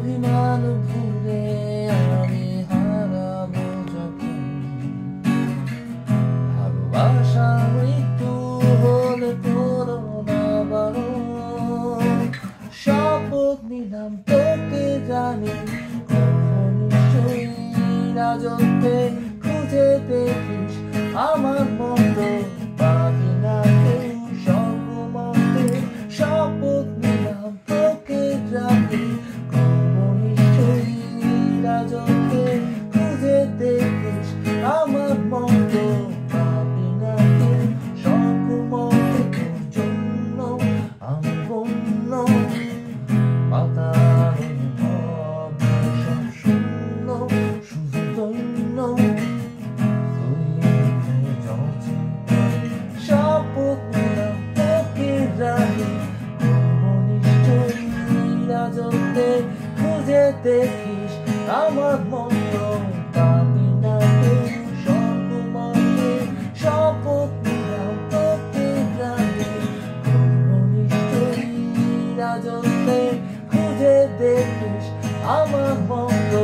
অভিমান ভুলে আমি হারাবো যখন ভালোবাসা মৃত্যু হলে করো না বারণ শপথ নিলাম তোকে জানি নিশ্চয়ই রাজত্বে খুঁজে দেখিস আমার মতো পাবি না কেউ সর্বমতে শপথ নিলাম তোকে জানি নিশ্চয়ই রাজত্বে খুঁজে দেখিস আমার মতো পাবি না কেউ সর্বমতে তোর জন্য আমি বন্য পাতাল সব শূন্য শুধু দৈন্য শপথ নিলাম তোকে জানি নিশ্চয়ই রাজত্বে খুঁজে দেখিস আমার মতো পাবি না কেউ সর্বমতে শপথ নিলাম তোকে জানি নিশ্চয়ই রাজত্বে খুঁজে দেখিস আমার মতো